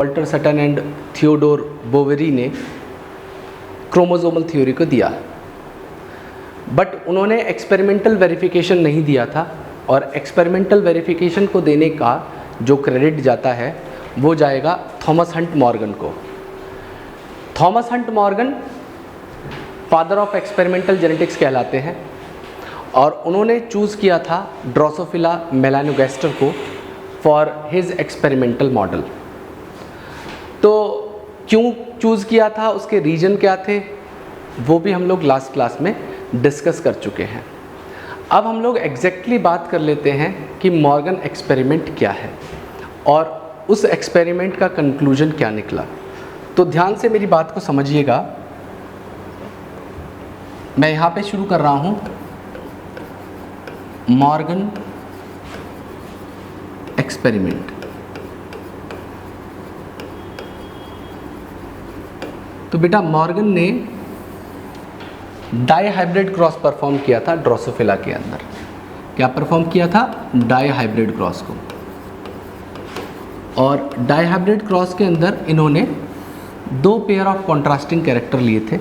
Walter Sutton and Theodore Boveri ने chromosomal theory को दिया, बट उन्होंने एक्सपेरिमेंटल वेरिफिकेशन नहीं दिया था, और एक्सपेरिमेंटल वेरिफिकेशन को देने का जो क्रेडिट जाता है वो जाएगा थॉमस हंट मॉर्गन को। Thomas Hunt Morgan father of experimental genetics कहलाते हैं, और उन्होंने चूज़ किया था ड्रोसोफिला मेलानोगास्टर को फॉर हिज एक्सपेरिमेंटल मॉडल। तो क्यों चूज़ किया था, उसके रीजन क्या थे, वो भी हम लोग लास्ट क्लास में डिस्कस कर चुके हैं। अब हम लोग एग्जैक्टली बात कर लेते हैं कि मॉर्गन एक्सपेरिमेंट क्या है और उस एक्सपेरिमेंट का कंक्लूजन क्या निकला। तो ध्यान से मेरी बात को समझिएगा। मैं यहाँ पे शुरू कर रहा हूँ मॉर्गन एक्सपेरिमेंट। तो बेटा मॉर्गन ने डाईहाइब्रिड क्रॉस परफॉर्म किया था ड्रोसोफिला के अंदर। क्या परफॉर्म किया था? डाईहाइब्रिड क्रॉस को। और डाईहाइब्रिड क्रॉस के अंदर इन्होंने 2 पेयर ऑफ कॉन्ट्रास्टिंग कैरेक्टर लिए थे,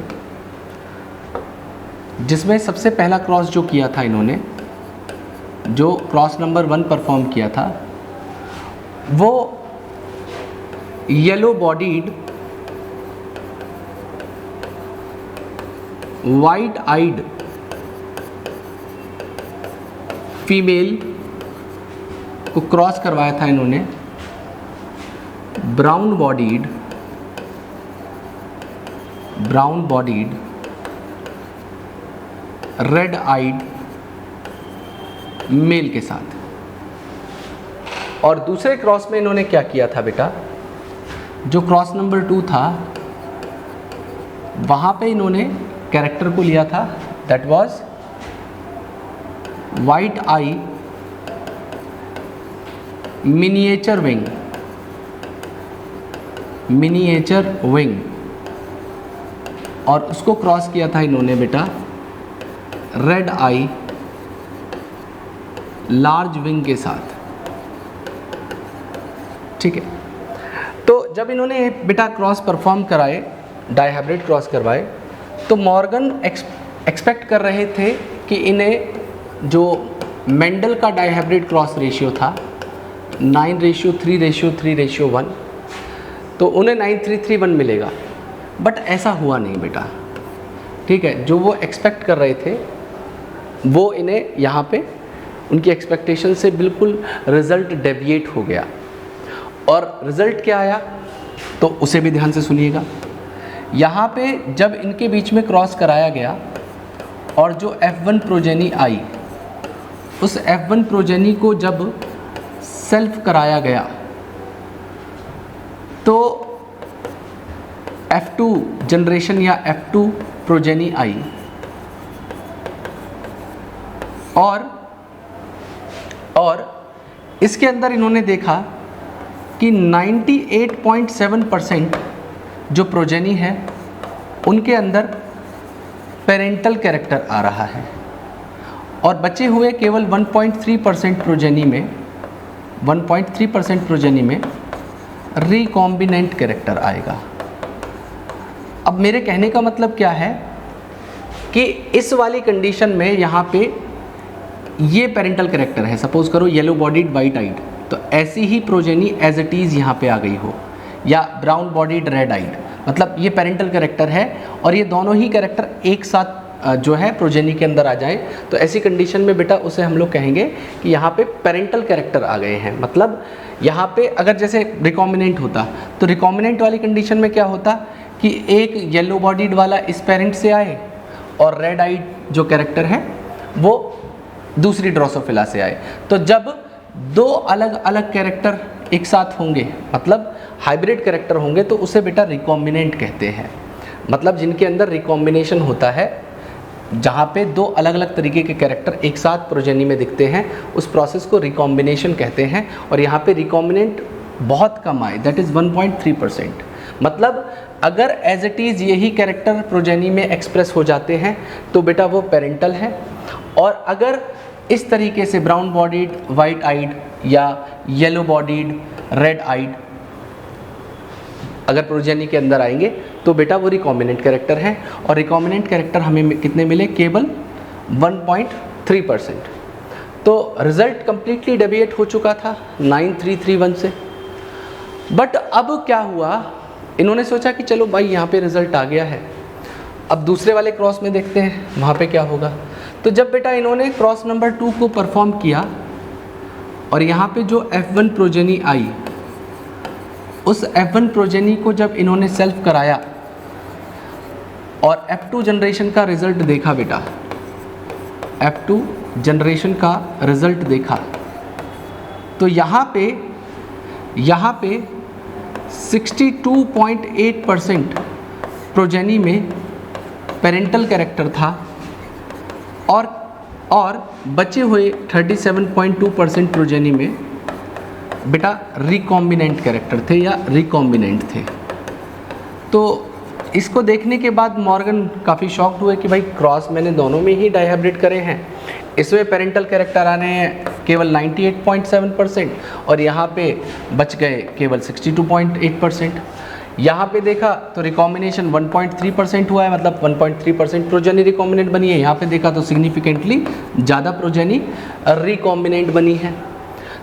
जिसमें सबसे पहला क्रॉस जो किया था इन्होंने, जो क्रॉस नंबर 1 परफॉर्म किया था, वो yellow bodied white eyed female को क्रॉस करवाया था इन्होंने brown bodied red eyed male के साथ। और दूसरे क्रॉस में इन्होंने क्या किया था बेटा, जो क्रॉस नंबर 2 था, वहाँ पे इन्होंने कैरेक्टर को लिया था, that was white I miniature wing, और उसको क्रॉस किया था इन्होंने बेटा रेड आई लार्ज विंग के साथ। ठीक है। तो जब इन्होंने बेटा क्रॉस परफॉर्म कराए, डाईहाइब्रिड क्रॉस करवाए, तो मॉर्गन एक्सपेक्ट कर रहे थे कि इन्हें जो मेंडल का डाईहाइब्रिड क्रॉस रेशियो था 9:3:3:1, तो उन्हें 9:3:1 मिलेगा, बट ऐसा हुआ नहीं बेटा। ठीक है। जो वो एक्सपेक्ट कर रहे थे वो इन्हें यहाँ पे उनकी एक्सपेक्टेशन से बिल्कुल रिज़ल्ट डेविएट हो गया। और रिज़ल्ट क्या आया तो उसे भी ध्यान से सुनिएगा। यहाँ पे जब इनके बीच में क्रॉस कराया गया और जो F1 प्रोजेनी आई, उस F1 प्रोजेनी को जब सेल्फ कराया गया तो F2 जनरेशन या F2 प्रोजेनी आई, और इसके अंदर इन्होंने देखा कि 98.7% जो प्रोजेनी है उनके अंदर पेरेंटल कैरेक्टर आ रहा है, और बचे हुए केवल 1.3% प्रोजेनी में रिकॉम्बिनेंट कैरेक्टर आएगा। अब मेरे कहने का मतलब क्या है कि इस वाली कंडीशन में यहाँ पे ये पेरेंटल कैरेक्टर है, सपोज करो येलो बॉडीड वाइट आइड, तो ऐसी ही प्रोजेनी एज इट इज़ यहाँ पे आ गई हो, या ब्राउन बॉडीड रेड आइड, मतलब ये पेरेंटल कैरेक्टर है और ये दोनों ही कैरेक्टर एक साथ जो है प्रोजेनी के अंदर आ जाए, तो ऐसी कंडीशन में बेटा उसे हम लोग कहेंगे कि यहाँ पे पेरेंटल कैरेक्टर आ गए हैं। मतलब यहाँ पे अगर जैसे रिकॉम्बिनेंट होता, तो रिकॉम्बिनेंट वाली कंडीशन में क्या होता कि एक येलो बॉडीड वाला इस पेरेंट से आए और रेड आइड जो कैरेक्टर है वो दूसरी ड्रोसोफिला से आए। तो जब 2 अलग अलग कैरेक्टर एक साथ होंगे, मतलब हाइब्रिड कैरेक्टर होंगे, तो उसे बेटा रिकॉम्बिनेंट कहते हैं। मतलब जिनके अंदर रिकॉम्बिनेशन होता है, जहाँ पे 2 अलग अलग तरीके के कैरेक्टर एक साथ प्रोजेनी में दिखते हैं, उस प्रोसेस को रिकॉम्बिनेशन कहते हैं। और यहाँ पे रिकॉम्बिनेंट बहुत कम आए, दैट इज़ 1.3%। मतलब अगर एज इट इज़ यही कैरेक्टर प्रोजेनी में एक्सप्रेस हो जाते हैं तो बेटा वो पेरेंटल है, और अगर इस तरीके से ब्राउन बॉडीड वाइट आइड या येलो बॉडीड रेड आइड अगर प्रोजेनी के अंदर आएंगे तो बेटा वो रिकॉम्बिनेंट कैरेक्टर हैं, और रिकॉम्बिनेंट कैरेक्टर हमें कितने मिले, केवल 1.3%। तो रिजल्ट कंप्लीटली डेविएट हो चुका था 9331 से। बट अब क्या हुआ, इन्होंने सोचा कि चलो भाई यहाँ पे रिजल्ट आ गया है, अब दूसरे वाले क्रॉस में देखते हैं वहाँ पे क्या होगा। तो जब बेटा इन्होंने क्रॉस नंबर 2 को परफॉर्म किया और यहाँ पे जो F1 प्रोजेनी आई, उस F1 प्रोजेनी को जब इन्होंने सेल्फ कराया और F2 जनरेशन का रिजल्ट देखा बेटा, F2 जनरेशन का रिजल्ट देखा, तो यहाँ पे 62.8% प्रोजेनी में पेरेंटल कैरेक्टर था और बचे हुए 37.2% प्रोजेनी में बेटा रिकॉम्बिनेंट कैरेक्टर थे या रिकॉम्बिनेंट थे। तो इसको देखने के बाद मॉर्गन काफ़ी शॉक्ड हुए कि भाई क्रॉस मैंने दोनों में ही डाइहाइब्रिड करे हैं, इसमें पेरेंटल कैरेक्टर आने हैं केवल 98.7% और यहाँ पे बच गए केवल 62.8%। यहाँ पे देखा तो रिकॉम्बिनेशन 1.3% हुआ है, मतलब 1.3% प्रोजेनी रिकॉम्बिनेंट बनी है। यहाँ पे देखा तो सिग्निफिकेंटली ज़्यादा प्रोजेनी रिकॉम्बिनेंट बनी है।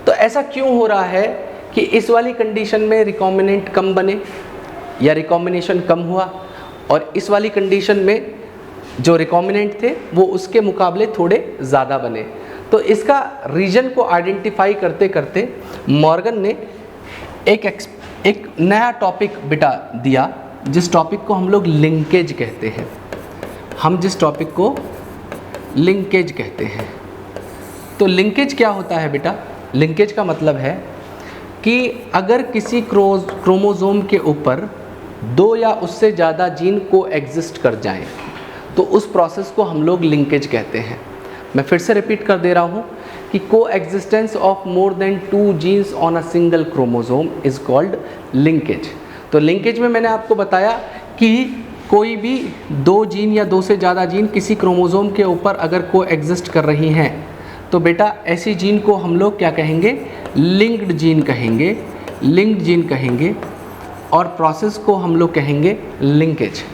तो ऐसा क्यों हो रहा है कि इस वाली कंडीशन में रिकॉम्बिनेंट कम बने या रिकॉम्बिनेशन कम हुआ, और इस वाली कंडीशन में जो रिकॉम्बिनेंट थे वो उसके मुकाबले थोड़े ज़्यादा बने। तो इसका रीजन को आइडेंटिफाई करते करते मॉर्गन ने एक नया टॉपिक बेटा दिया, जिस टॉपिक को हम लोग लिंकेज कहते हैं। हम जिस टॉपिक को लिंकेज कहते हैं, तो लिंकेज क्या होता है बेटा, लिंकेज का मतलब है कि अगर किसी क्रोमोसोम के ऊपर 2 या उससे ज़्यादा जीन को एग्जिस्ट कर जाएं, तो उस प्रोसेस को हम लोग लिंकेज कहते हैं। मैं फिर से रिपीट कर दे रहा हूँ कि को existence of more than 2 genes on a single chromosome is called linkage. तो लिंकेज में मैंने आपको बताया कि कोई भी 2 जीन या 2 से ज़्यादा जीन किसी क्रोमोसोम के ऊपर अगर को एग्जिस्ट कर रही हैं, तो बेटा ऐसी जीन को हम लोग क्या कहेंगे, लिंक्ड जीन कहेंगे, लिंक्ड जीन कहेंगे, और प्रोसेस को हम लोग कहेंगे लिंकेज।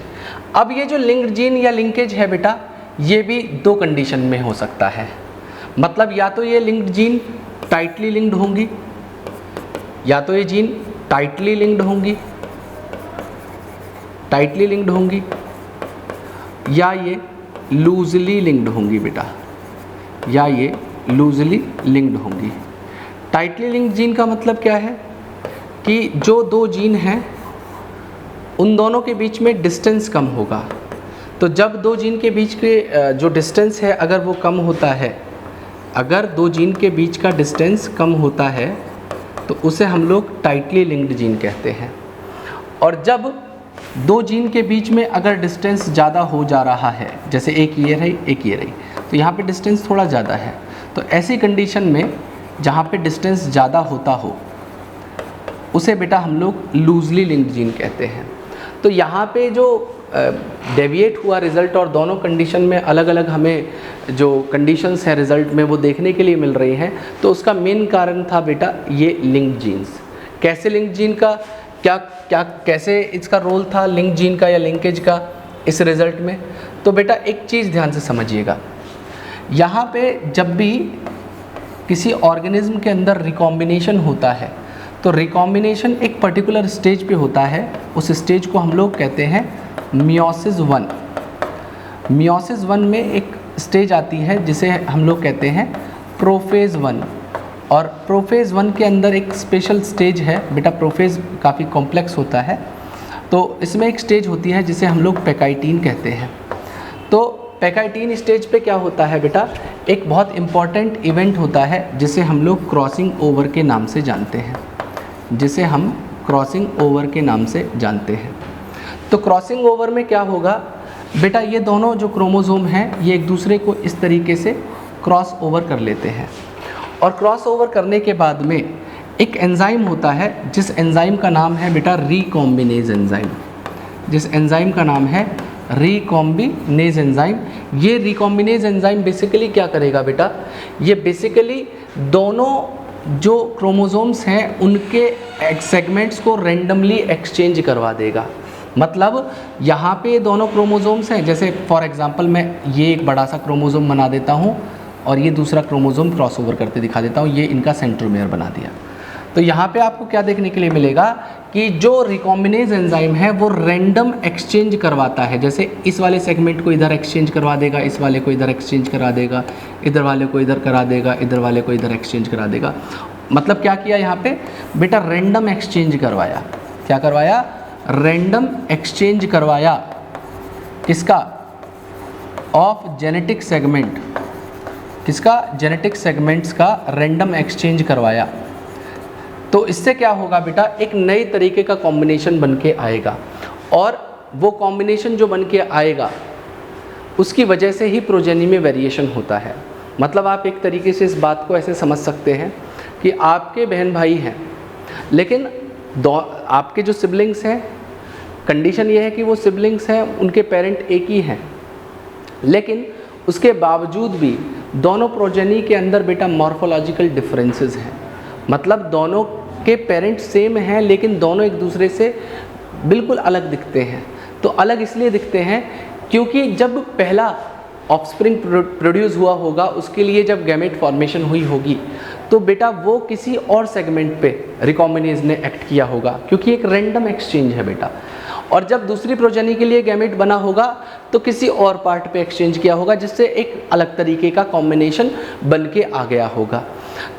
अब ये जो लिंक्ड जीन या लिंकेज है बेटा, ये भी 2 कंडीशन में हो सकता है। मतलब या तो ये लिंक्ड जीन टाइटली लिंक्ड होंगी, या तो ये जीन टाइटली लिंक्ड होंगी, या ये लूजली लिंक्ड होंगी बेटा, या ये लूजली लिंक्ड होंगी। टाइटली लिंक्ड जीन का मतलब क्या है कि जो 2 जीन हैं उन दोनों के बीच में डिस्टेंस कम होगा। तो जब 2 जीन के बीच के जो डिस्टेंस है अगर वो कम होता है, अगर 2 जीन के बीच का डिस्टेंस कम होता है तो उसे हम लोग टाइटली लिंक्ड जीन कहते हैं। और जब 2 जीन के बीच में अगर डिस्टेंस ज़्यादा हो जा रहा है, जैसे एक ये रही, तो यहाँ पे डिस्टेंस थोड़ा ज़्यादा है, तो ऐसी कंडीशन में जहाँ पे डिस्टेंस ज़्यादा होता हो उसे बेटा हम लोग लूजली लिंक्ड जीन कहते हैं। तो यहाँ पे जो डेविएट हुआ रिज़ल्ट और दोनों कंडीशन में अलग अलग हमें जो कंडीशंस है रिज़ल्ट में वो देखने के लिए मिल रही हैं, तो उसका मेन कारण था बेटा ये लिंक्ड जीन्स। कैसे लिंक्ड जीन का कैसे इसका रोल था लिंक्ड जीन का या लिंकेज का इस रिज़ल्ट में। तो बेटा एक चीज़ ध्यान से समझिएगा, यहाँ पे जब भी किसी ऑर्गेनिज्म के अंदर रिकॉम्बिनेशन होता है तो रिकॉम्बिनेशन एक पर्टिकुलर स्टेज पे होता है, उस स्टेज को हम लोग कहते हैं मियोसिस 1। मियोसिस 1 में एक स्टेज आती है जिसे हम लोग कहते हैं प्रोफेज़ 1, और प्रोफेज़ 1 के अंदर एक स्पेशल स्टेज है बेटा, प्रोफेज़ काफ़ी कॉम्प्लेक्स होता है, तो इसमें एक स्टेज होती है जिसे हम लोग पैकाइटीन कहते हैं। तो पैकाइटीन स्टेज पे क्या होता है बेटा, एक बहुत इम्पॉर्टेंट इवेंट होता है जिसे हम लोग क्रॉसिंग ओवर के नाम से जानते हैं, जिसे हम क्रॉसिंग ओवर के नाम से जानते हैं। तो क्रॉसिंग ओवर में क्या होगा बेटा, ये दोनों जो क्रोमोसोम हैं ये एक दूसरे को इस तरीके से क्रॉस ओवर कर लेते हैं, और क्रॉस ओवर करने के बाद में एक एंजाइम होता है जिस एंजाइम का नाम है बेटा रिकॉम्बिनेज एंजाइम, जिस एंजाइम का नाम है रिकॉम्बिनेज एंजाइम। ये रिकॉम्बिनेज एंजाइम बेसिकली क्या करेगा बेटा, ये बेसिकली दोनों जो क्रोमोसोम्स हैं उनके सेगमेंट्स को रेंडमली एक्सचेंज करवा देगा। मतलब यहाँ पे दोनों क्रोमोसोम्स हैं, जैसे फॉर एग्जांपल मैं ये एक बड़ा सा क्रोमोसोम बना देता हूँ और ये दूसरा क्रोमोसोम क्रॉसओवर करते दिखा देता हूँ, ये इनका सेंट्रोमेयर बना दिया। तो यहाँ पे आपको क्या देखने के लिए मिलेगा कि जो रिकॉम्बिनेज एंजाइम है वो रैंडम एक्सचेंज करवाता है। जैसे इस वाले सेगमेंट को इधर एक्सचेंज करवा देगा, इस वाले को इधर एक्सचेंज करा देगा, इधर वाले को इधर करा देगा, इधर वाले को इधर एक्सचेंज करा देगा। मतलब क्या किया यहाँ पे बेटा, रैंडम एक्सचेंज करवाया। क्या करवाया? रैंडम एक्सचेंज करवाया। किसका? Of genetic segment. किसका? जेनेटिक सेगमेंट्स का रैंडम एक्सचेंज करवाया। तो इससे क्या होगा बेटा, एक नए तरीके का कॉम्बिनेशन बन के आएगा, और वो कॉम्बिनेशन जो बन के आएगा उसकी वजह से ही प्रोजेनी में वेरिएशन होता है। मतलब आप एक तरीके से इस बात को ऐसे समझ सकते हैं कि आपके बहन भाई हैं, लेकिन आपके जो सिबलिंग्स हैं, कंडीशन ये है कि वो सिबलिंग्स हैं, उनके पेरेंट एक ही हैं, लेकिन उसके बावजूद भी दोनों प्रोजेनी के अंदर बेटा मॉर्फोलॉजिकल डिफरेंसेस हैं। मतलब दोनों के पेरेंट्स सेम हैं लेकिन दोनों एक दूसरे से बिल्कुल अलग दिखते हैं। तो अलग इसलिए दिखते हैं क्योंकि जब पहला ऑफस्प्रिंग प्रोड्यूस हुआ होगा, उसके लिए जब गैमेट फॉर्मेशन हुई होगी, तो बेटा वो किसी और सेगमेंट पे रिकॉम्बिनेज ने एक्ट किया होगा, क्योंकि एक रैंडम एक्सचेंज है बेटा। और जब दूसरी प्रोजेनी के लिए गैमेट बना होगा तो किसी और पार्ट पे एक्सचेंज किया होगा, जिससे एक अलग तरीके का कॉम्बिनेशन बन के आ गया होगा।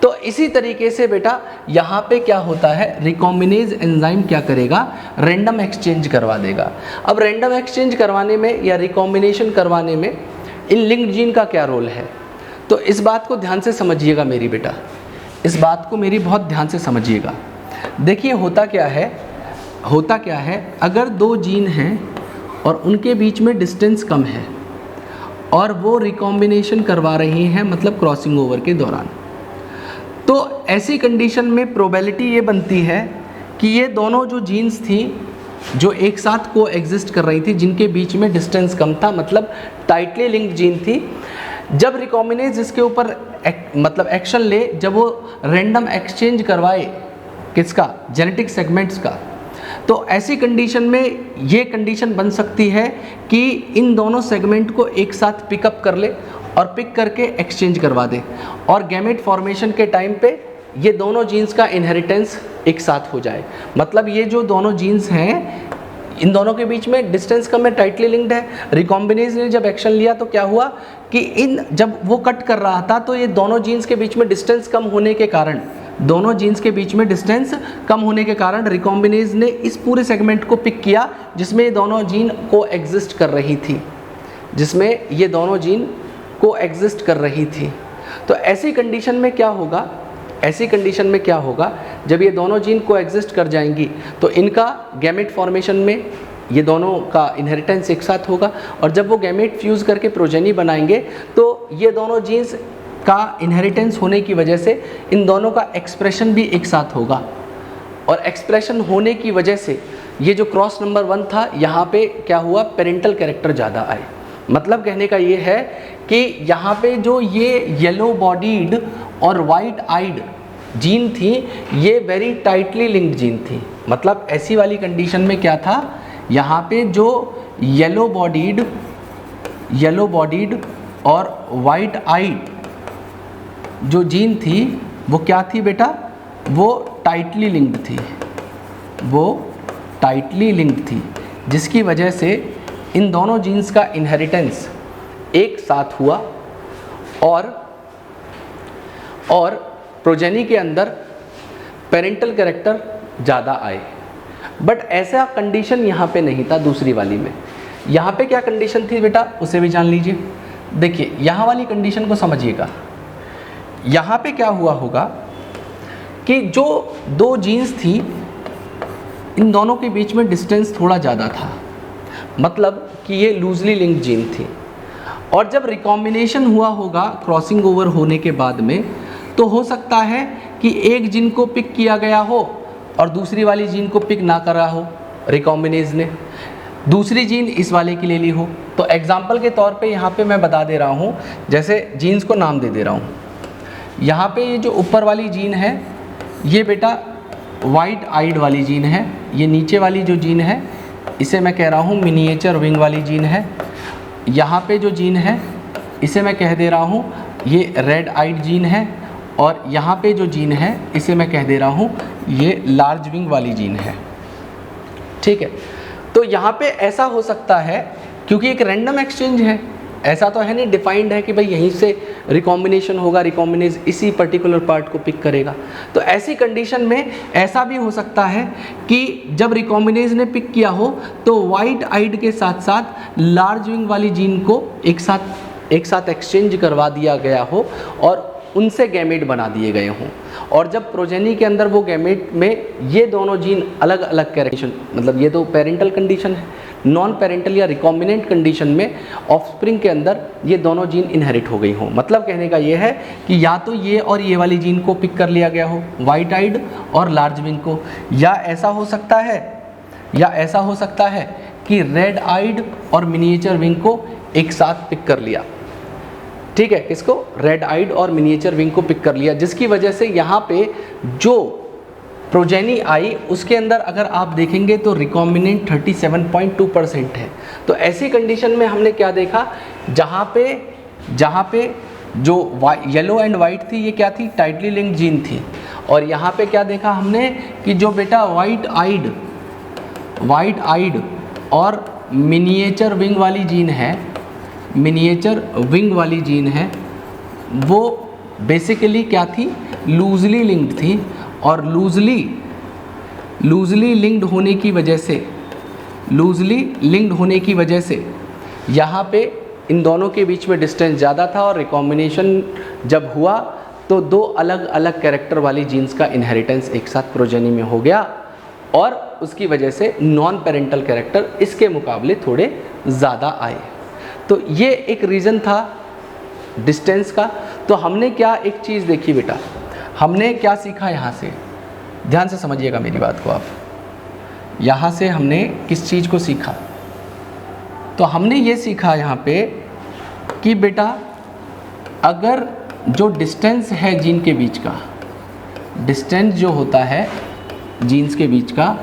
तो इसी तरीके से बेटा यहाँ पे क्या होता है, रिकॉम्बिनेज एंजाइम क्या करेगा, रैंडम एक्सचेंज करवा देगा। अब रैंडम एक्सचेंज करवाने में या रिकॉम्बिनेशन करवाने में इन लिंक्ड जीन का क्या रोल है, तो इस बात को ध्यान से समझिएगा मेरी बेटा, इस बात को मेरी बहुत ध्यान से समझिएगा। देखिए होता क्या है, अगर दो जीन हैं और उनके बीच में डिस्टेंस कम है और वो रिकॉम्बिनेशन करवा रही हैं, मतलब क्रॉसिंग ओवर के दौरान, तो ऐसी कंडीशन में प्रोबेबिलिटी ये बनती है कि ये दोनों जो जीन्स थी जो एक साथ को एग्जिस्ट कर रही थी, जिनके बीच में डिस्टेंस कम था, मतलब टाइटली लिंक्ड जीन थी, जब रिकॉम्बिनेज इसके ऊपर मतलब एक्शन ले, जब वो रैंडम एक्सचेंज करवाए किसका, जेनेटिक सेगमेंट्स का, तो ऐसी कंडीशन में ये कंडीशन बन सकती है कि इन दोनों सेगमेंट को एक साथ पिकअप कर ले और पिक करके एक्सचेंज करवा दे, और गैमेट फॉर्मेशन के टाइम पे ये दोनों जीन्स का इनहेरिटेंस एक साथ हो जाए। मतलब ये जो दोनों जीन्स हैं, इन दोनों के बीच में डिस्टेंस कम है, टाइटली लिंक्ड है। रिकॉम्बिनेज ने जब एक्शन लिया तो क्या हुआ कि जब वो कट कर रहा था तो ये दोनों जीन्स के बीच में डिस्टेंस कम होने के कारण रिकॉम्बिनेज ने इस पूरे सेगमेंट को पिक किया जिसमें ये दोनों जीन को एग्जिस्ट कर रही थी, तो ऐसी कंडीशन में क्या होगा, जब ये दोनों जीन को एग्जिस्ट कर जाएंगी तो इनका गैमेट फॉर्मेशन में ये दोनों का इनहेरिटेंस एक साथ होगा, और जब वो गैमेट फ्यूज़ करके प्रोजेनी बनाएंगे तो ये दोनों जीन्स का इनहेरिटेंस होने की वजह से इन दोनों का एक्सप्रेशन भी एक साथ होगा, और एक्सप्रेशन होने की वजह से ये जो क्रॉस नंबर 1 था, यहाँ पे क्या हुआ, पेरेंटल कैरेक्टर ज़्यादा आए। मतलब कहने का ये है कि यहाँ पे जो ये येलो बॉडीड और वाइट आइड जीन थी, ये वेरी टाइटली लिंक्ड जीन थी। मतलब ऐसी वाली कंडीशन में क्या था, यहाँ पे जो येलो बॉडीड और वाइट आइड जो जीन थी वो क्या थी बेटा, वो टाइटली लिंक्ड थी, जिसकी वजह से इन दोनों जीन्स का इनहेरिटेंस एक साथ हुआ, और प्रोजेनी के अंदर पेरेंटल कैरेक्टर ज़्यादा आए। बट ऐसा कंडीशन यहाँ पे नहीं था दूसरी वाली में। यहाँ पे क्या कंडीशन थी बेटा, उसे भी जान लीजिए। देखिए यहाँ वाली कंडीशन को समझिएगा। यहाँ पे क्या हुआ होगा कि जो दो जीन्स थी, इन दोनों के बीच में डिस्टेंस थोड़ा ज़्यादा था, मतलब कि ये लूजली लिंक्ड जीन थी, और जब रिकॉम्बिनेशन हुआ होगा क्रॉसिंग ओवर होने के बाद में, तो हो सकता है कि एक जीन को पिक किया गया हो और दूसरी वाली जीन को पिक ना करा हो रिकॉम्बिनेज ने, दूसरी जीन इस वाले की ले ली हो। तो एग्जाम्पल के तौर पे यहाँ पे मैं बता दे रहा हूँ, जैसे जीन्स को नाम दे दे रहा हूँ। यहाँ पे ये जो ऊपर वाली जीन है ये बेटा वाइट आइड वाली जीन है, ये नीचे वाली जो जीन है इसे मैं कह रहा हूँ मिनिएचर विंग वाली जीन है। यहाँ पे जो जीन है इसे मैं कह दे रहा हूँ ये रेड आइड जीन है, और यहाँ पे जो जीन है इसे मैं कह दे रहा हूँ ये लार्ज विंग वाली जीन है। ठीक है, तो यहाँ पे ऐसा हो सकता है क्योंकि एक रैंडम एक्सचेंज है, ऐसा तो है नहीं डिफाइंड है कि भाई यहीं से रिकॉम्बिनेशन होगा, रिकॉम्बिनेज इसी पर्टिकुलर पार्ट को पिक करेगा। तो ऐसी कंडीशन में ऐसा भी हो सकता है कि जब रिकॉम्बिनेज ने पिक किया हो तो वाइट आइड के साथ साथ लार्ज विंग वाली जीन को एक साथ एक्सचेंज करवा दिया गया हो और उनसे गैमेट बना दिए गए हों, और जब प्रोजेनी के अंदर वो गैमेट में ये दोनों जीन अलग अलग कैरेक्टर, मतलब ये तो पेरेंटल कंडीशन है, नॉन पेरेंटल या रिकॉम्बिनेंट कंडीशन में ऑफस्प्रिंग के अंदर ये दोनों जीन इनहेरिट हो गई हों। मतलब कहने का ये है कि या तो ये और ये वाली जीन को पिक कर लिया गया हो, वाइट आइड और लार्ज विंग को, या ऐसा हो सकता है कि रेड आइड और मिनिएचर विंग को एक साथ पिक कर लिया। ठीक है, किसको? रेड आइड और मिनिएचर विंग को पिक कर लिया, जिसकी वजह से यहाँ पे जो प्रोजेनी आई उसके अंदर अगर आप देखेंगे तो रिकॉम्बिनेंट 37.2% है। तो ऐसी कंडीशन में हमने क्या देखा, जहाँ पे जो येलो एंड वाइट थी ये क्या थी? टाइटली लिंक्ड जीन थी। और यहाँ पे क्या देखा हमने कि जो बेटा वाइट आइड और मिनिएचर विंग वाली जीन है, वो बेसिकली क्या थी? लूजली लिंक्ड थी, और लूजली लिंक्ड होने की वजह से यहाँ पे इन दोनों के बीच में डिस्टेंस ज़्यादा था, और रिकॉम्बिनेशन जब हुआ तो दो अलग अलग कैरेक्टर वाली जीन्स का इनहेरिटेंस एक साथ प्रोजेनी में हो गया, और उसकी वजह से नॉन पेरेंटल कैरेक्टर इसके मुकाबले थोड़े ज़्यादा आए। तो ये एक रीज़न था डिस्टेंस का। तो हमने क्या एक चीज़ देखी बेटा, हमने क्या सीखा यहाँ से? ध्यान से समझिएगा मेरी बात को आप। यहाँ से हमने किस चीज़ को सीखा? तो हमने ये सीखा यहाँ पे कि बेटा अगर जो डिस्टेंस है जीन के बीच का, डिस्टेंस जो होता है जीन्स के बीच का,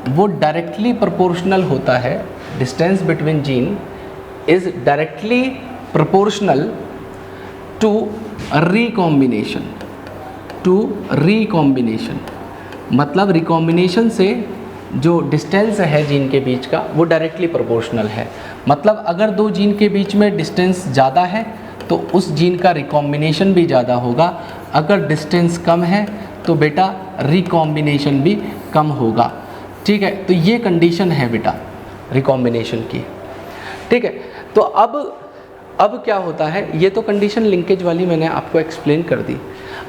वो डायरेक्टली प्रोपोर्शनल होता है। Distance between gene is directly proportional to recombination। मतलब रिकॉम्बिनेशन से जो डिस्टेंस है जीन के बीच का वो डायरेक्टली प्रोपोर्शनल है। मतलब अगर दो जीन के बीच में डिस्टेंस ज़्यादा है तो उस जीन का रिकॉम्बिनेशन भी ज़्यादा होगा, अगर डिस्टेंस कम है तो बेटा रिकॉम्बिनेशन भी कम होगा। ठीक है, तो ये कंडीशन है बेटा रिकॉम्बिनेशन की। ठीक है, तो अब क्या होता है, ये तो कंडीशन लिंकेज वाली मैंने आपको एक्सप्लेन कर दी।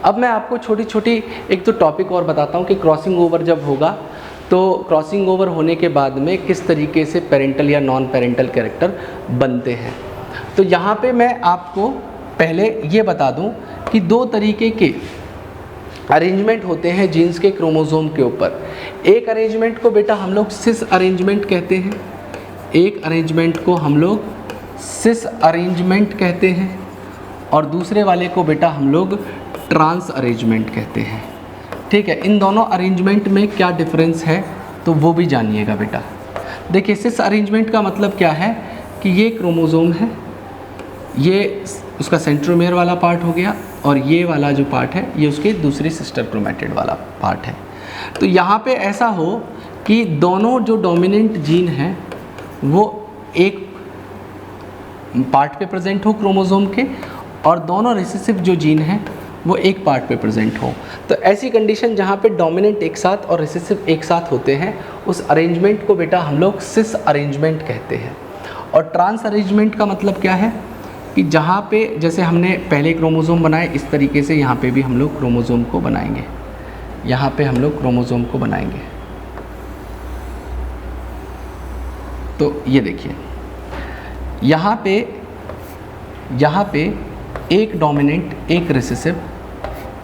अब मैं आपको छोटी छोटी एक तो टॉपिक और बताता हूँ कि क्रॉसिंग ओवर जब होगा तो क्रॉसिंग ओवर होने के बाद में किस तरीके से पेरेंटल या नॉन पेरेंटल कैरेक्टर बनते हैं। तो यहाँ पे मैं आपको पहले ये बता दूँ कि दो तरीके के अरेंजमेंट होते हैं जीन्स के क्रोमोसोम के ऊपर। एक अरेंजमेंट को बेटा हम लोग सिस अरेंजमेंट कहते हैं, एक अरेंजमेंट को हम लोग सिस अरेंजमेंट कहते हैं, और दूसरे वाले को बेटा हम लोग ट्रांस अरेंजमेंट कहते हैं। ठीक है, इन दोनों अरेंजमेंट में क्या डिफरेंस है तो वो भी जानिएगा बेटा। देखिए, सिस अरेंजमेंट का मतलब क्या है कि ये क्रोमोसोम है, ये उसका सेंट्रोमेयर वाला पार्ट हो गया, और ये वाला जो पार्ट है ये उसके दूसरी सिस्टर क्रोमैटिड वाला पार्ट है। तो यहाँ पे ऐसा हो कि दोनों जो डोमिनेंट जीन हैं वो एक पार्ट पे प्रेजेंट हो क्रोमोसोम के, और दोनों रिसेसिव जो जीन हैं वो एक पार्ट पे प्रेजेंट हो। तो ऐसी कंडीशन जहाँ पे डोमिनेंट एक साथ और रिसेसिव एक साथ होते हैं, उस अरेंजमेंट को बेटा हम लोग सिस अरेंजमेंट कहते हैं। और ट्रांस अरेंजमेंट का मतलब क्या है कि जहाँ पे जैसे हमने पहले क्रोमोसोम बनाए, इस तरीके से यहाँ पे भी हम लोग क्रोमोसोम को बनाएंगे, यहाँ पे हम लोग क्रोमोसोम को बनाएंगे। तो ये देखिए, यहाँ पे एक डोमिनेंट एक रिसेसिव,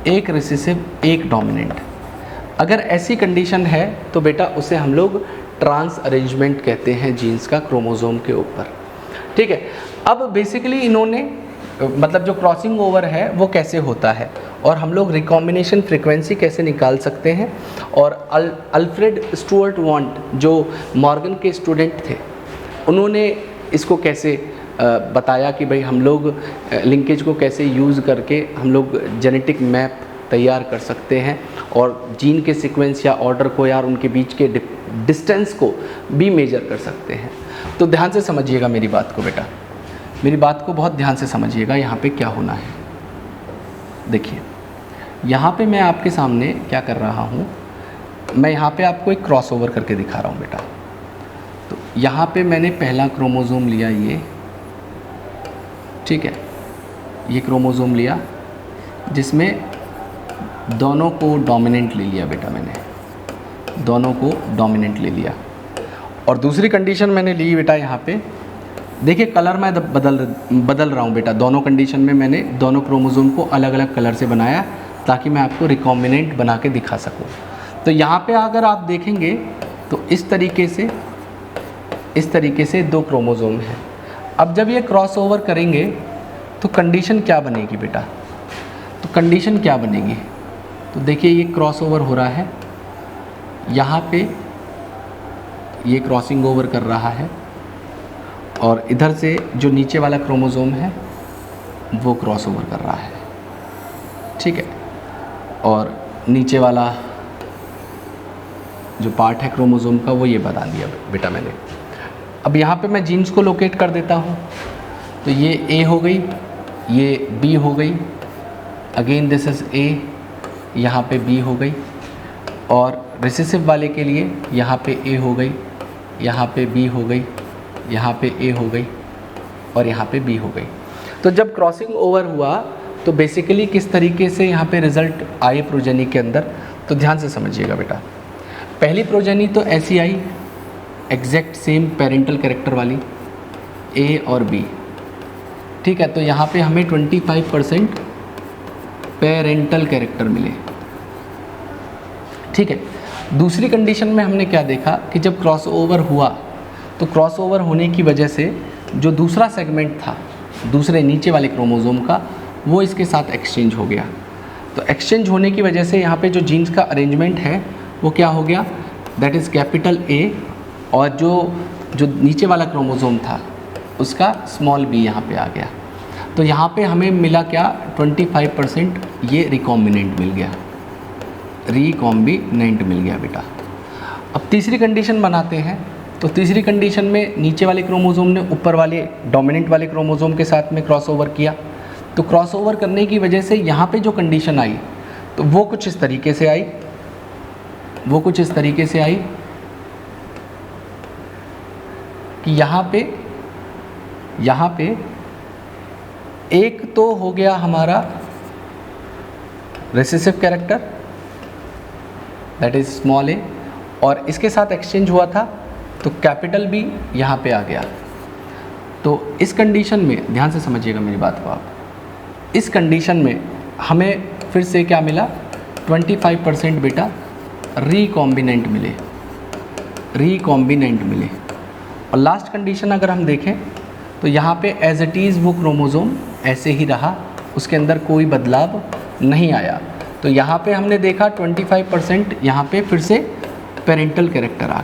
एक रिसेसिव एक डोमिनेंट। अगर ऐसी कंडीशन है तो बेटा उसे हम लोग ट्रांस अरेंजमेंट कहते हैं जीन्स का क्रोमोसोम के ऊपर। ठीक है, अब बेसिकली इन्होंने मतलब जो क्रॉसिंग ओवर है वो कैसे होता है और हम लोग रिकॉम्बिनेशन फ्रीक्वेंसी कैसे निकाल सकते हैं। और अल्फ्रेड स्टुअर्ट वॉन्ट जो मॉर्गन के स्टूडेंट थे, उन्होंने इसको कैसे बताया कि भाई हम लोग लिंकेज को कैसे यूज़ करके हम लोग जेनेटिक मैप तैयार कर सकते हैं और जीन के सीक्वेंस या ऑर्डर को या उनके बीच के डिस्टेंस को भी मेजर कर सकते हैं। तो ध्यान से समझिएगा मेरी बात को बेटा, मेरी बात को बहुत ध्यान से समझिएगा। यहाँ पे क्या होना है, देखिए यहाँ पे मैं आपके सामने क्या कर रहा हूँ, मैं यहाँ पे आपको एक क्रॉसओवर करके दिखा रहा हूँ बेटा। तो यहाँ पे मैंने पहला क्रोमोसोम लिया, ये ठीक है, ये क्रोमोसोम लिया जिसमें दोनों को डोमिनेंट ले लिया बेटा, मैंने दोनों को डोमिनेंट ले लिया। और दूसरी कंडीशन मैंने ली बेटा, यहाँ पे देखिए कलर मैं बदल रहा हूँ बेटा। दोनों कंडीशन में मैंने दोनों क्रोमोसोम को अलग अलग कलर से बनाया ताकि मैं आपको रिकॉम्बिनेंट बना के दिखा सकूँ। तो यहाँ पे अगर आप देखेंगे तो इस तरीके से दो क्रोमोसोम हैं। अब जब ये क्रॉस ओवर करेंगे तो कंडीशन क्या बनेगी बेटा, तो कंडीशन क्या बनेगी, तो देखिए ये क्रॉस ओवर हो रहा है, यहाँ पे ये क्रॉसिंग ओवर कर रहा है और इधर से जो नीचे वाला क्रोमोसोम है वो क्रॉस ओवर कर रहा है, ठीक है। और नीचे वाला जो पार्ट है क्रोमोसोम का वो ये बता दिया बेटा मैंने। अब यहाँ पे मैं जीन्स को लोकेट कर देता हूँ, तो ये ए हो गई, ये बी हो गई, अगेन दिस इज़ ए, यहाँ पे बी हो गई। और रिसेसिव वाले के लिए यहाँ पे ए हो गई, यहाँ पे बी हो गई, यहाँ पे ए हो गई और यहाँ पे बी हो गई। तो जब क्रॉसिंग ओवर हुआ तो बेसिकली किस तरीके से यहाँ पे रिज़ल्ट आए प्रोजेनी के अंदर, तो ध्यान से समझिएगा बेटा। पहली प्रोजेनी तो ऐसी आई, एग्जैक्ट सेम पेरेंटल कैरेक्टर वाली, ए और बी, ठीक है। तो यहाँ पे हमें 25% पेरेंटल कैरेक्टर मिले, ठीक है। दूसरी कंडीशन में हमने क्या देखा कि जब क्रॉस ओवर हुआ तो क्रॉस ओवर होने की वजह से जो दूसरा सेगमेंट था दूसरे नीचे वाले क्रोमोसोम का, वो इसके साथ एक्सचेंज हो गया। तो एक्सचेंज होने की वजह से यहाँ पे जो जीन्स का अरेंजमेंट है वो क्या हो गया, दैट इज़ कैपिटल ए, और जो नीचे वाला क्रोमोसोम था उसका स्मॉल बी यहाँ पे आ गया। तो यहाँ पे हमें मिला क्या, 25% ये रिकॉम्बिनेंट मिल गया, रिकॉम्बिनेंट मिल गया बेटा। अब तीसरी कंडीशन बनाते हैं। तो तीसरी कंडीशन में नीचे वाले क्रोमोसोम ने ऊपर वाले डोमिनेंट वाले क्रोमोसोम के साथ में क्रॉस ओवर किया। तो क्रॉस ओवर करने की वजह से यहाँ पे जो कंडीशन आई तो वो कुछ इस तरीके से आई, कि यहाँ पे एक तो हो गया हमारा recessive character, that is small a, और इसके साथ एक्सचेंज हुआ था तो कैपिटल बी यहाँ पे आ गया। तो इस कंडीशन में ध्यान से समझिएगा मेरी बात को आप, इस कंडीशन में हमें फिर से क्या मिला, 25% बेटा रिकॉम्बिनेंट मिले। और लास्ट कंडीशन अगर हम देखें तो यहाँ पे एज इट इज़ वो क्रोमोसोम ऐसे ही रहा, उसके अंदर कोई बदलाव नहीं आया। तो यहाँ पे हमने देखा 25% यहाँ पे फिर से पेरेंटल कैरेक्टर आ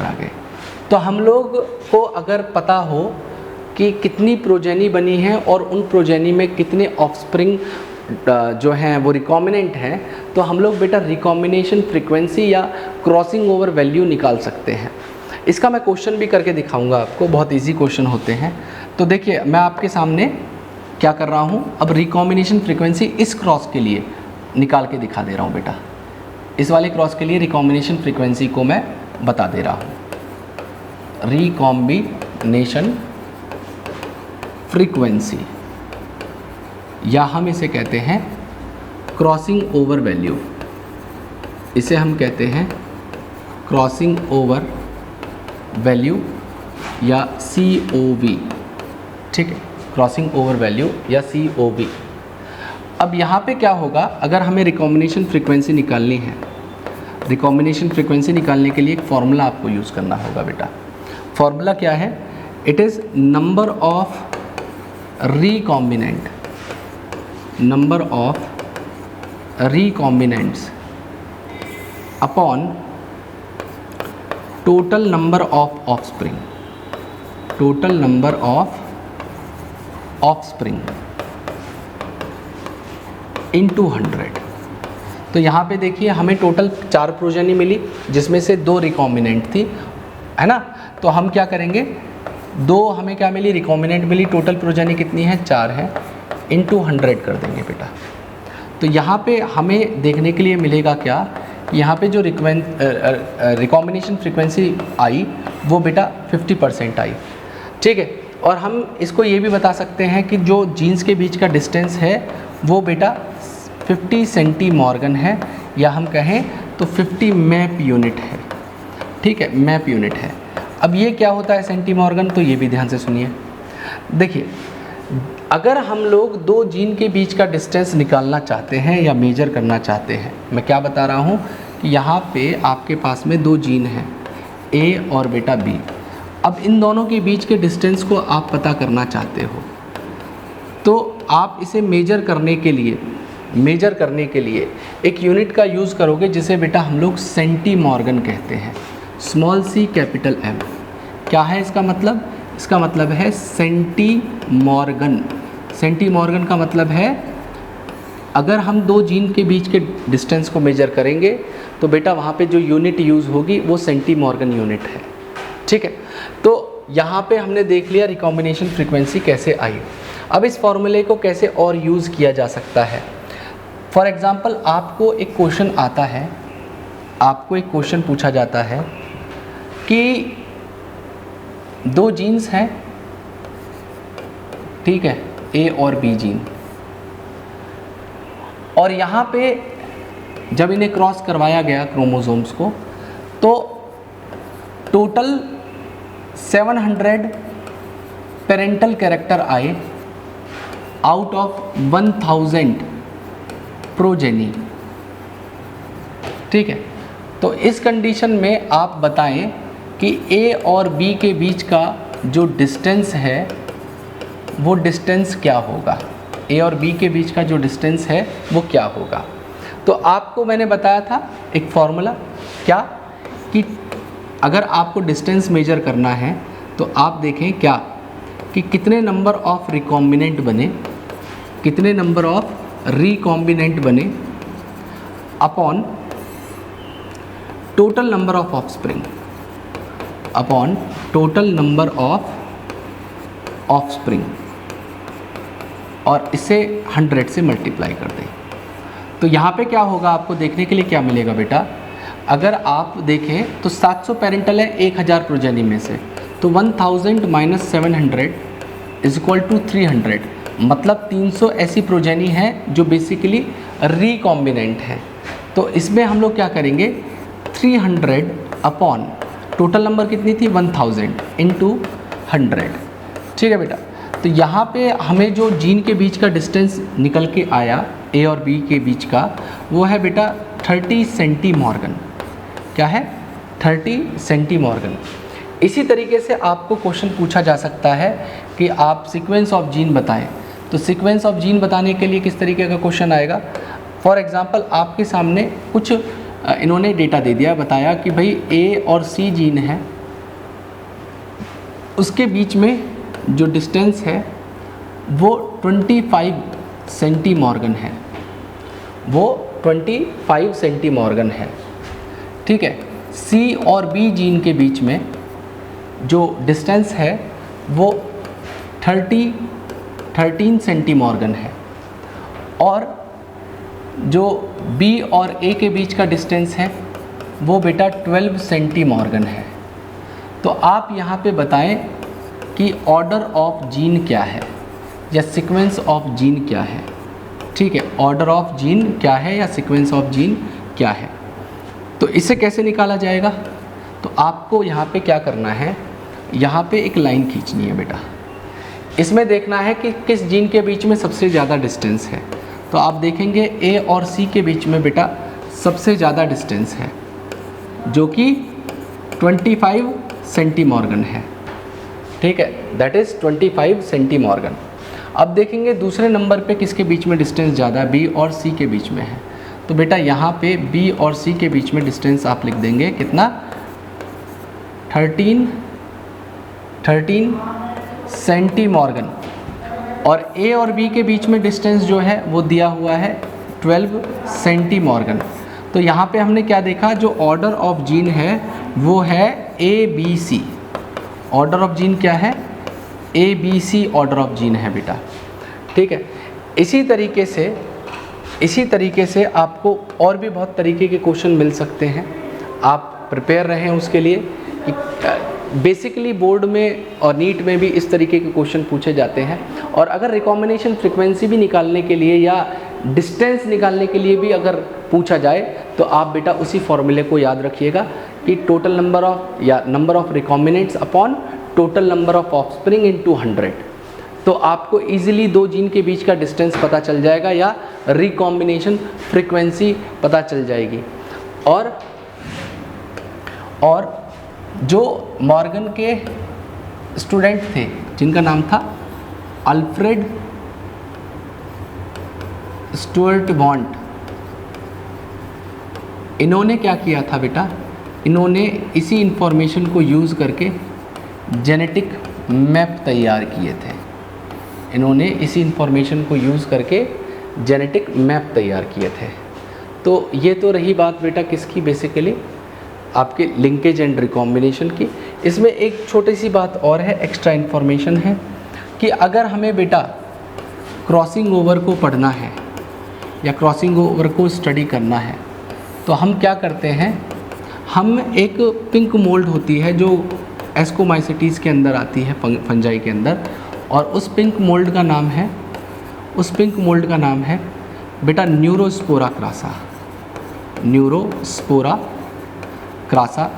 गए। तो हम लोग को अगर पता हो कि कितनी प्रोजेनी बनी है और उन प्रोजेनी में कितने ऑफस्प्रिंग जो हैं वो रिकॉम्बिनेंट हैं, तो हम लोग बेटा रिकॉम्बिनेशन फ्रीक्वेंसी या क्रॉसिंग ओवर वैल्यू निकाल सकते हैं। इसका मैं क्वेश्चन भी करके दिखाऊंगा आपको, बहुत इजी क्वेश्चन होते हैं। तो देखिए मैं आपके सामने क्या कर रहा हूँ, अब रिकॉम्बिनेशन फ्रीक्वेंसी इस क्रॉस के लिए निकाल के दिखा दे रहा हूँ बेटा। इस वाले क्रॉस के लिए रिकॉम्बिनेशन फ्रीक्वेंसी को मैं बता दे रहा हूँ। रिकॉम्बिनेशन फ्रीक्वेंसी, या हम इसे कहते हैं क्रॉसिंग ओवर वैल्यू, इसे हम कहते हैं क्रॉसिंग ओवर वैल्यू या COV, ठीक है, क्रॉसिंग ओवर वैल्यू या COV। अब यहाँ पे क्या होगा, अगर हमें रिकॉम्बिनेशन फ्रीक्वेंसी निकालनी है, रिकॉम्बिनेशन फ्रीक्वेंसी निकालने के लिए एक फॉर्मूला आपको यूज़ करना होगा बेटा। फॉर्मूला क्या है, it is number of recombinant number of recombinants upon total number of offspring, total number of offspring into 100। तो यहाँ पे देखिए हमें टोटल 4 प्रोजेनी मिली जिसमें से 2 रिकॉम्बिनेंट थी, है ना। तो हम क्या करेंगे, 2 हमें क्या मिली, रिकॉम्बिनेंट मिली, टोटल प्रोजेनी कितनी है, 4 है, इनटू 100 कर देंगे बेटा। तो यहाँ पे हमें देखने के लिए मिलेगा क्या, यहाँ पे जो रिकॉम्बिनेशन फ्रीक्वेंसी आई वो बेटा 50% आई, ठीक है। और हम इसको ये भी बता सकते हैं कि जो जीन्स के बीच का डिस्टेंस है वो बेटा 50 सेंटीमॉर्गन है, या हम कहें तो 50 मैप यूनिट है, ठीक है, मैप यूनिट है। अब ये क्या होता है सेंटीमॉर्गन, तो ये भी ध्यान से सुनिए। देखिए अगर हम लोग 2 जीन के बीच का डिस्टेंस निकालना चाहते हैं या मेजर करना चाहते हैं, मैं क्या बता रहा हूँ कि यहाँ पे आपके पास में 2 जीन हैं, ए और बेटा बी। अब इन दोनों के बीच के डिस्टेंस को आप पता करना चाहते हो, तो आप इसे मेजर करने के लिए एक यूनिट का यूज़ करोगे जिसे बेटा हम लोग सेंटीमॉर्गन कहते हैं, स्मॉल सी कैपिटल एम। क्या है इसका मतलब, इसका मतलब है सेंटीमॉर्गन। सेंटीमॉर्गन का मतलब है अगर हम 2 जीन के बीच के डिस्टेंस को मेजर करेंगे तो बेटा वहाँ पे जो यूनिट यूज़ होगी वो सेंटीमॉर्गन यूनिट है, ठीक है। तो यहाँ पे हमने देख लिया रिकॉम्बिनेशन फ्रीक्वेंसी कैसे आई। अब इस फॉर्मूले को कैसे और यूज़ किया जा सकता है। फॉर एग्ज़ाम्पल आपको एक क्वेश्चन आता है, आपको एक क्वेश्चन पूछा जाता है कि 2 जीन्स हैं, ठीक है, ए और बी जीन, और यहाँ पे जब इन्हें क्रॉस करवाया गया क्रोमोसोम्स को तो टोटल 700 पेरेंटल कैरेक्टर आए आउट ऑफ 1000 प्रोजेनी, ठीक है। तो इस कंडीशन में आप बताएं कि ए और बी के बीच का जो डिस्टेंस है वो डिस्टेंस क्या होगा, ए और बी के बीच का जो डिस्टेंस है वो क्या होगा। तो आपको मैंने बताया था एक फॉर्मूला, क्या कि अगर आपको डिस्टेंस मेजर करना है तो आप देखें क्या कि कितने नंबर ऑफ रिकॉम्बिनेंट बने, कितने नंबर ऑफ रिकॉम्बिनेंट बने upon total number of offspring, upon total number of offspring, और इसे 100 से मल्टीप्लाई कर दें। तो यहाँ पे क्या होगा, आपको देखने के लिए क्या मिलेगा बेटा, अगर आप देखें तो 700 पेरेंटल है 1000 प्रोजेनी में से, तो 1000 माइनस 700 इज इक्वल टू 300, मतलब 300 ऐसी प्रोजेनी है जो बेसिकली रिकॉम्बिनेंट है। तो इसमें हम लोग क्या करेंगे, 300 अपॉन टोटल नंबर कितनी थी 1000 इंटू 100, ठीक है बेटा। तो यहाँ पे हमें जो जीन के बीच का डिस्टेंस निकल के आया ए और बी के बीच का वो है बेटा 30 सेंटीमॉर्गन। क्या है, 30 सेंटीमॉर्गन। इसी तरीके से आपको क्वेश्चन पूछा जा सकता है कि आप सीक्वेंस ऑफ जीन बताएं, तो सीक्वेंस ऑफ जीन बताने के लिए किस तरीके का क्वेश्चन आएगा। फॉर एग्जांपल आपके सामने कुछ इन्होंने डेटा दे दिया, बताया कि भाई ए और सी जीन है, उसके बीच में जो डिस्टेंस है वो 25 सेंटीमॉर्गन है, वो 25 सेंटीमॉर्गन है, ठीक है। सी और बी जीन के बीच में जो डिस्टेंस है वो 13 सेंटीमॉर्गन है, और जो बी और ए के बीच का डिस्टेंस है वो बेटा 12 सेंटीमॉर्गन है। तो आप यहाँ पे बताएं कि ऑर्डर ऑफ जीन क्या है या सीक्वेंस ऑफ जीन क्या है, ठीक है, ऑर्डर ऑफ जीन क्या है या सीक्वेंस ऑफ जीन क्या है। तो इसे कैसे निकाला जाएगा, तो आपको यहाँ पे क्या करना है, यहाँ पे एक लाइन खींचनी है बेटा, इसमें देखना है कि किस जीन के बीच में सबसे ज़्यादा डिस्टेंस है। तो आप देखेंगे ए और सी के बीच में बेटा सबसे ज़्यादा डिस्टेंस है जो कि 25 सेंटीमॉर्गन है, ठीक है, दैट इज़ 25 सेंटीमॉर्गन। अब देखेंगे दूसरे नंबर पे किसके बीच में डिस्टेंस ज़्यादा है, बी और सी के बीच में है। तो बेटा यहाँ पे बी और सी के बीच में डिस्टेंस आप लिख देंगे कितना, 13 सेंटीमॉर्गन। और ए और बी के बीच में डिस्टेंस जो है वो दिया हुआ है 12 सेंटीमॉर्गन। तो यहाँ पे हमने क्या देखा, जो ऑर्डर ऑफ जीन है वो है A B C. Order of gene क्या है, A B C order of gene है बेटा, ठीक है। इसी तरीके से आपको और भी बहुत तरीके के क्वेश्चन मिल सकते हैं, आप प्रिपेयर रहें उसके लिए। बेसिकली बोर्ड में और नीट में भी इस तरीके के क्वेश्चन पूछे जाते हैं। और अगर रिकॉम्बिनेशन फ्रीक्वेंसी भी निकालने के लिए या डिस्टेंस निकालने के लिए भी अगर पूछा जाए तो आप बेटा उसी फॉर्मूले को याद रखिएगा कि टोटल नंबर ऑफ या number of recombinants upon total number of offspring into 100। तो आपको इजीली दो जीन के बीच का डिस्टेंस पता चल जाएगा या रिकॉम्बिनेशन फ्रीक्वेंसी पता चल जाएगी। और जो मॉर्गन के स्टूडेंट थे जिनका नाम था अल्फ्रेड स्टुअर्ट बॉन्ट, इन्होंने क्या किया था बेटा, इन्होंने इसी इंफॉर्मेशन को यूज़ करके जेनेटिक मैप तैयार किए थे। इन्होंने इसी इंफॉर्मेशन को यूज़ करके जेनेटिक मैप तैयार किए थे। तो ये तो रही बात बेटा किसकी, बेसिकली आपके लिंकेज एंड रिकॉम्बिनेशन की। इसमें एक छोटी सी बात और है, एक्स्ट्रा इन्फॉर्मेशन है कि अगर हमें बेटा क्रॉसिंग ओवर को पढ़ना है या क्रॉसिंग ओवर को स्टडी करना है तो हम क्या करते हैं, हम एक पिंक मोल्ड होती है जो एस्कोमाइसिटीज़ के अंदर आती है, फंजाई के अंदर, और उस पिंक मोल्ड का नाम है बेटा न्यूरोस्पोरा क्रासा। न्यूरोस्पोरा क्रासा,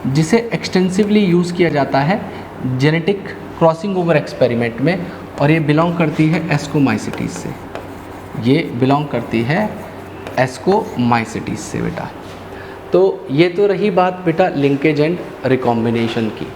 जिसे एक्सटेंसिवली यूज़ किया जाता है जेनेटिक क्रॉसिंग ओवर एक्सपेरिमेंट में, और ये बिलोंग करती है एस्कोमाइसिटीज़ से। ये बिलोंग करती है एस्कोमाइसिटीज़ से बेटा। तो ये तो रही बात बेटा लिंकेज एंड रिकॉम्बिनेशन की।